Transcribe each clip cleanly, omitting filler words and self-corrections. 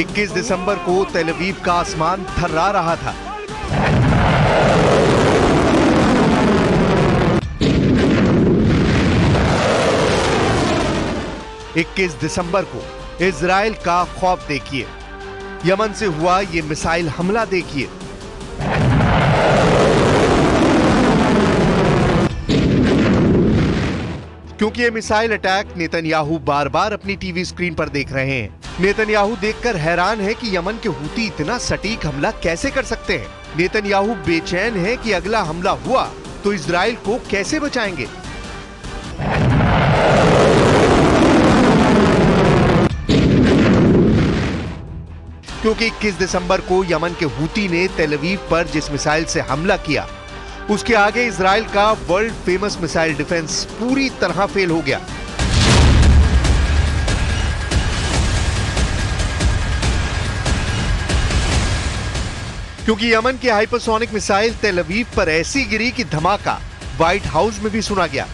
21 दिसंबर को तेल अवीव का आसमान थर्रा रहा था। इक्कीस दिसंबर को इजराइल का खौफ देखिए। यमन से हुआ ये मिसाइल हमला देखिए। क्योंकि ये मिसाइल अटैक नेतन्याहू बार बार अपनी टीवी स्क्रीन पर देख रहे हैं। नेतन्याहू देखकर हैरान है कि यमन के हूती इतना सटीक हमला कैसे कर सकते हैं। नेतन्याहू बेचैन है कि अगला हमला हुआ तो इजराइल को कैसे बचाएंगे। क्योंकि 21 दिसंबर को यमन के हूती ने तेल अवीव पर जिस मिसाइल से हमला किया, उसके आगे इजराइल का वर्ल्ड फेमस मिसाइल डिफेंस पूरी तरह फेल हो गया। क्योंकि यमन की हाइपरसोनिक मिसाइल तेल अवीव पर ऐसी गिरी कि धमाका व्हाइट हाउस में भी सुना गया।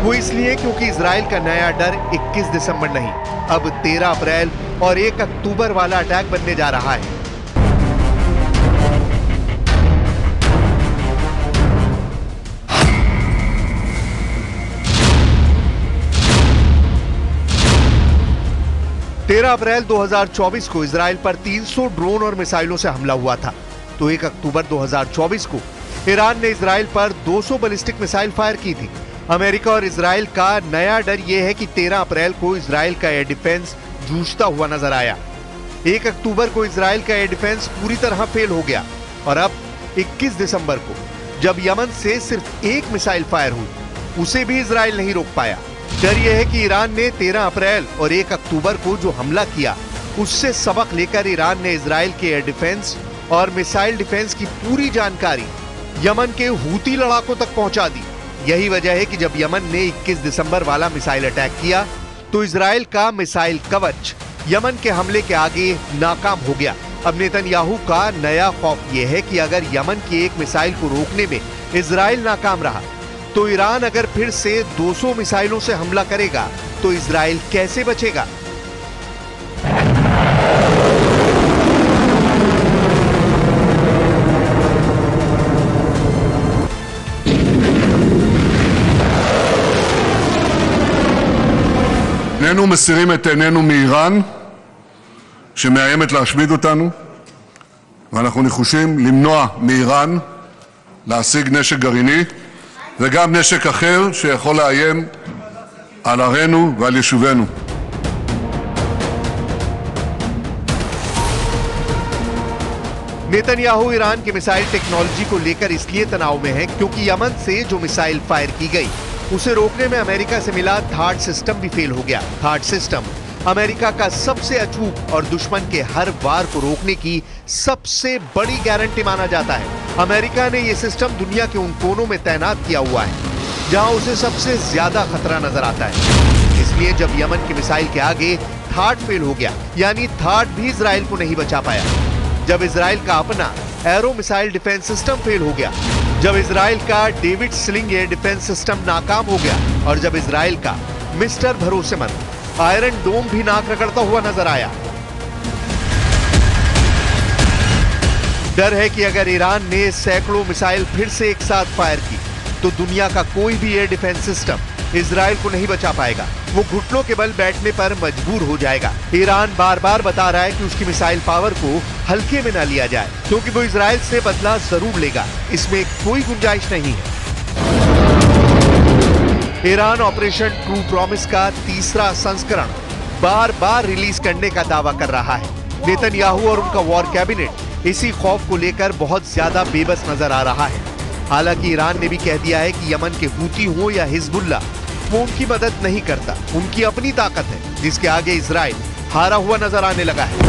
वो इसलिए क्योंकि इजराइल का नया डर 21 दिसंबर नहीं, अब 13 अप्रैल और 1 अक्टूबर वाला अटैक बनने जा रहा है। तेरह अप्रैल 2024 को इजराइल पर 300 ड्रोन और मिसाइलों से हमला हुआ था। तो 1 अक्टूबर 2024 को ईरान ने इजराइल पर 200 बैलिस्टिक मिसाइल फायर की थी। अमेरिका और इजराइल का नया डर यह है कि 13 अप्रैल को इजराइल का एयर डिफेंस जूझता हुआ नजर आया। 1 अक्टूबर को इजराइल का एयर डिफेंस पूरी तरह फेल हो गया और अब 21 दिसंबर को जब यमन से सिर्फ एक मिसाइल फायर हुई, उसे भी इजराइल नहीं रोक पाया। डर यह है कि ईरान ने 13 अप्रैल और 1 अक्टूबर को जो हमला किया, उससे सबक लेकर ईरान ने इजराइल के एयर डिफेंस और मिसाइल डिफेंस की पूरी जानकारी यमन के हूती लड़ाकों तक पहुंचा दी। यही वजह है कि जब यमन ने 21 दिसंबर वाला मिसाइल अटैक किया तो इजराइल का मिसाइल कवच यमन के हमले के आगे नाकाम हो गया। अब नेतन्याहू का नया खौफ यह है कि अगर यमन की एक मिसाइल को रोकने में इजराइल नाकाम रहा तो ईरान अगर फिर से 200 मिसाइलों से हमला करेगा तो इजराइल कैसे बचेगा। איננו מסירים את עינינו מאיראן שמאיימת להשמיד אותנו, ואנחנו נחושים למנוע מאיראן להשיג נשק גרעיני וגם נשק אחר שיכול לאיים על ערינו ועל יישובינו. नेतन्याहू ईरान की मिसाइल टेक्नोलॉजी को लेकर इसलिए तनाव में है क्योंकि यमन से जो मिसाइल फायर की गई उसे रोकने में अमेरिका से मिला थार्ड सिस्टम भी फेल हो गया। थार्ड सिस्टम अमेरिका का सबसे अचूक और दुश्मन के हर वार को रोकने की सबसे बड़ी गारंटी माना जाता है। अमेरिका ने यह सिस्टम दुनिया के उन कोनों में तैनात किया हुआ है जहां उसे सबसे ज्यादा खतरा नजर आता है। इसलिए जब यमन की मिसाइल के आगे थार्ड फेल हो गया, यानी थार्ड भी इजराइल को नहीं बचा पाया, जब इजराइल का अपना arrow missile defence system fail हो गया, जब इजराइल का David sling air defence system नाकाम हो गया और जब इजराइल का मिस्टर भरोसेमंद आयरन डोम भी नाक रगड़ता हुआ नजर आया। डर है कि अगर ईरान ने सैकड़ों मिसाइल फिर से एक साथ फायर की तो दुनिया का कोई भी एयर डिफेंस सिस्टम इजराइल को नहीं बचा पाएगा। वो घुटनों के बल बैठने पर मजबूर हो जाएगा। ईरान बार बार बता रहा है कि उसकी मिसाइल पावर को हल्के में ना लिया जाए क्योंकि वो इजराइल से बदला जरूर लेगा, इसमें कोई गुंजाइश नहीं है। ईरान ऑपरेशन ट्रू प्रॉमिस का तीसरा संस्करण बार बार रिलीज करने का दावा कर रहा है। नेतन्याहू और उनका वॉर कैबिनेट इसी खौफ को लेकर बहुत ज्यादा बेबस नजर आ रहा है। हालांकि ईरान ने भी कह दिया है कि यमन के हूती हो या हिजबुल्ला, वो उनकी मदद नहीं करता, उनकी अपनी ताकत है जिसके आगे इजराइल हारा हुआ नजर आने लगा है।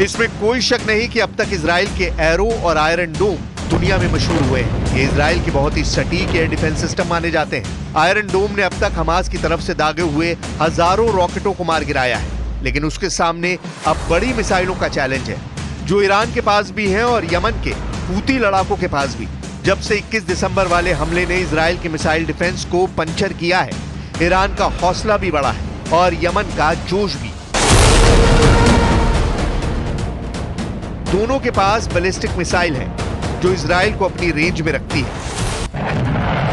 इसमें कोई शक नहीं कि अब तक इजराइल के एरो और आयरन डोम दुनिया में मशहूर हुए हैं। ये इजराइल के बहुत ही सटीक एयर डिफेंस सिस्टम माने जाते हैं। आयरन डोम ने अब तक हमास की तरफ से दागे हुए हजारों रॉकेटों को मार गिराया है, लेकिन उसके सामने अब बड़ी मिसाइलों का चैलेंज है, जो ईरान के पास भी है और यमन के हूती लड़ाकों के पास भी। जब से 21 दिसंबर वाले हमले ने इजराइल के मिसाइल डिफेंस को पंचर किया है, ईरान का हौसला भी बढ़ा है और यमन का जोश भी। दोनों के पास बैलिस्टिक मिसाइल है जो इजराइल को अपनी रेंज में रखती है।